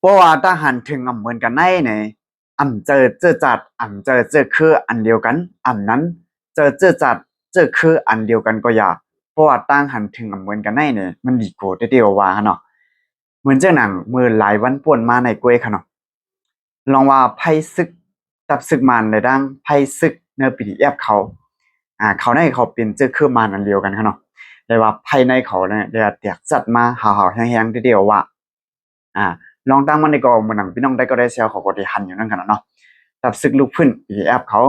ราะว่าถ้าหันถึงเหมือนกันในเนี่ยเจอจัดเจอคืออันเดียวกันนั้นเจอจัดเจอคืออันเดียวกันก็อย่าเพราะว่าตั้งหันถึงเหมือนกันในเนี่ยมันดีกว่าเดียวว่าเนาะเหมือนเจ้าหนังมือหลายวันป่วนมาในกล้วยค่ะเนาะลองว่าไพ่ซึกตับซึกมันเลยดังไพ่ซึกเนื้อปีดีแอบเขาเขาในเขาเป็นเจอคือมันอันเดียวกันค่ะเนาะแต่ว่าไพ่ในเขาเนี่ยเดี๋ยวแตกจัดมาห่าวๆแห้งๆเดียวว่าอ่า ลองตั้งมันในก็เหมือนหนังพี่น้องได้ก็ได้เซลเขาก็ได้หันอยู่นั่นกันเนาะตับซึกลูกพื้นอีแอปเขา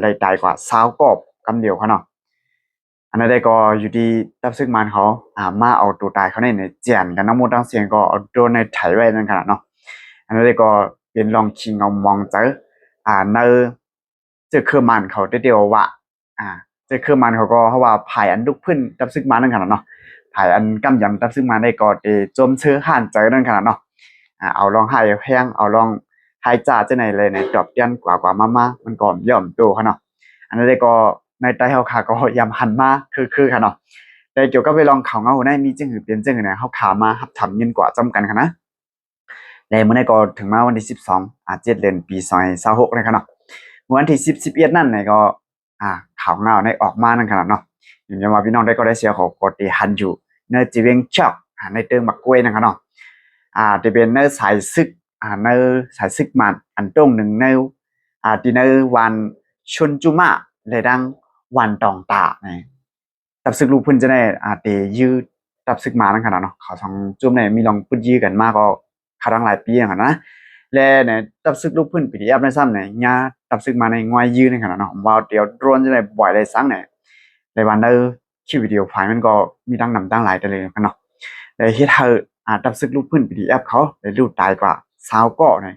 เลยตายกว่าสาวกบกำเดียวเขาเนาะอันนั้นได้ก็อยู่ดีตับซึกมันเขามาเอาตัวตายเขาในเจียนกันน้ำมูตั้งเสียงก็เอาโดนในไถไว้นั่นขนาดเนาะอันนั้นได้ก็เป็นลองชิงเอามองเจอในเจอคือมันเขาเดียวว่าเจอคือมันเขาก็เพราะว่าภายอันลูกพื้นตับซึกมันนั่นขนาดเนาะภายอันกำยำตับซึกมันได้ก็เดจมเชื้อห่านเจอนั่นขนาดเนาะเอาลองให้แพงเอาลองให้จ่าจะไหนเลยในดอกยันกว่ามามันก่อนย่อมโตค่ะเนาะอันนั้นก็ในใต้เฮาขาก็ยำหันมาคือค่ะเนาะแต่เกี่ยวกับไปลองเขาเงาในมีจึงหือเป็นจึงหือเนี่ยเฮาขามาหับทำยินกว่าจำกันค่ะนะในเมื่อในก็ถึงมาวันที่127 เดือนปี2026เลยค่ะเนาะวันที่10 11นั่นเนี่ยก็เขาเงาในออกมานั่นขนาดเนาะอย่างว่าพี่น้องได้ก็ได้เสียของกดที่หันอยู่ในจีเวงช็อกในเติงมักกล้วยนะครับเนาะจะเป็นในสายซึกในสายซึกมันอันตรงหนึ่งในที่ในวันชุนจุมาเลยดังวันตองตาเนี่ยตับซึกลูกพุ่นจะได้เตยืดตับซึกมานั่นขนาดเนาะเขาทองจุ่มเนี่ยมีลองพุ่นยืดกันมากก็คารังหลายปีอย่างนั้นนะและเนี่ยตับซึกลูกพุ่นปีที่อัพในซ้ำเนี่ยญาตับซึกมาในงวยยืดในขนาดเนาะว่าเดี๋ยวโดนจะได้บ่อยเลยสังเนี่ยในวันเดอร์คลิปวิดีโอไฟล์มันก็มีตั้งนำตั้งหลายแต่เลยกันเนาะแต่ที่เธอตับซึกลูกพื้น PDF เขาเลยรูดตายกว่าสาวก็เนี่ย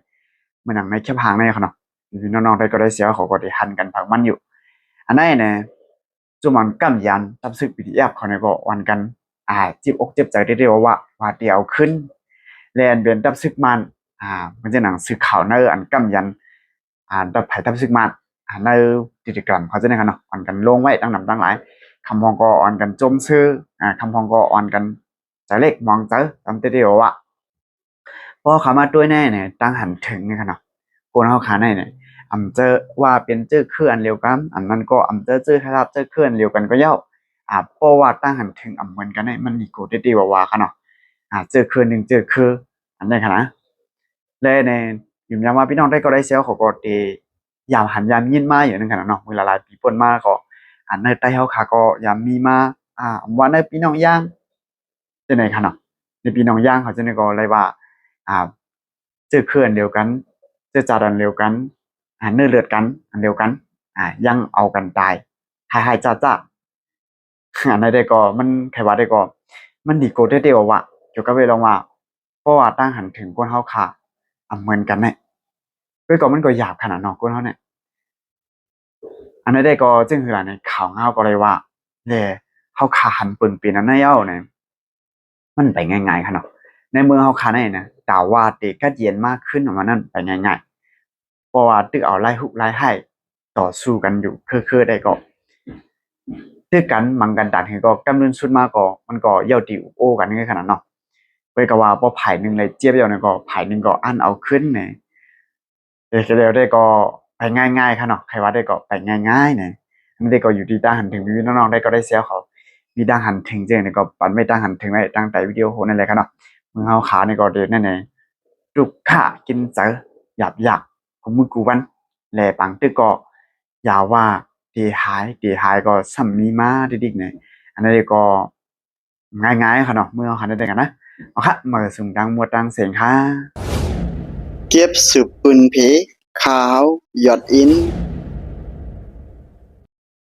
มันหนังในแคบหางในเขาเนาะน้องๆได้ก็ได้เสียเขาก็ได้หันกันพักมันอยู่อันนั้นเนี่ยจุมันกำยันตับซึก PDF เขาเนี่ยก็วันกันจิบอกเจ็บใจได้เดียวว่าเดียวขึ้นแลนเบียนตับซึกมันมันจะหนังซึกข่าวเนออันกำยันตับไผ่ตับซึกมันในกิจกรรมเขาจะเนี่ยกันเนาะวันกันลงไว้ตั้งนำตั้งหลายคำพองก็อ่อนกันจมซื้อคำพองก็อ่อนกันใจเล็กมองเจอตามเดียวว่าพอขามาด้วยแน่เนี่ยตั้งหันถึงเนี่ยครับเนาะโกนเฮาขาในเนี่ยเจอว่าเป็นเจอเคลื่อนเร็วกันอันนั้นก็เจอครับเจอเคลื่อนเร็วกันก็เย้าเพราะว่าตั้งหันถึงเหมือนกันเนี่ยมันดีโกดีว่าค่ะเนาะเจอเคลื่อนหนึ่งเจอคืออันนี้ค่ะนะเลยเนี่ยอยู่ยามว่าพี่น้องได้ก็ได้เซลเขาก็เยามหันยามยินมาอยู่นั่นค่ะเนาะเวลาหลายปีป่นมาก็ในใต้เฮาขาก็ยามมีมาว่าในพี่น้องย่างจะไหนค่ะเนาะในพี่น้องย่างเขาจะเนี่ยก็เลยว่าเจอเคลื่อนเดียวกันเจอจาดันเดียวกันเนื้อเลือดกันอันเดียวกันยังเอากันตายหายจ้าในได้ก็มันใครว่าได้ก็มันดีโกได้เดียวว่าเกี่ยวกับเวลาว่าเพราะว่าตั้งหันถึงก้นเฮาขาเหมือนกันเนี่ยเว้ยก็มันก็หยาบขนาดเนาะก้นเฮาเนี่ยอันนั้นได้ก็จึงคืออะไรเนี่ยข่าวเงาก็เลยว่าเฮาขาหันปึงปีนั้นเย้าเนี่ยมันไปง่ายๆค่ะเนาะในเมืองเฮาขาเนี่ยนะแต่ว่าเด็กก็เย็นมากขึ้นของมันนั่นไปง่ายๆเพราะว่าตึกเอาไล่ฮุกไล่ให้ต่อสู้กันอยู่คือได้ก็ตึกกันมังกันดันก็กำลังสุดมาก็มันก็เย่าติวโอ้กันขนาดเนาะเว้ยก็ว่าพอไผ่นึงเลยเจี๊ยบเดียวเนี่ยก็ไผ่นึงก็อันเอาขึ้นเนี่ยเดี๋ยวได้ก็ไปง่ายๆค่ะเนาะใครว่าได้ก็ไปง่ายๆเนี่ยมันได้ก็อยู่ที่ตั้งหันถึงพี่น้องๆได้ก็ได้เสียเขามีตั้งหันถึงเจเนี่ยก็ปันไม่ตั้งหันถึงไว้ตั้งแต่วิดีโอโหนั่นแหละครับเนาะมึงเอาขาในก็เด็ดแน่ๆลูกข้ากินเจอหยาบของมึงกูวันแหล่ปังตึกก็ยาวว่าดีหายก็สัมมีมาดิกๆเนี่ยอันนี้ก็ง่ายๆค่ะเนาะเมื่อเอาหันได้กันนะเอาค่ะมาส่งดังมัวดังเสียงค่ะเก็บสืบปืนผีขาวหยอดอิน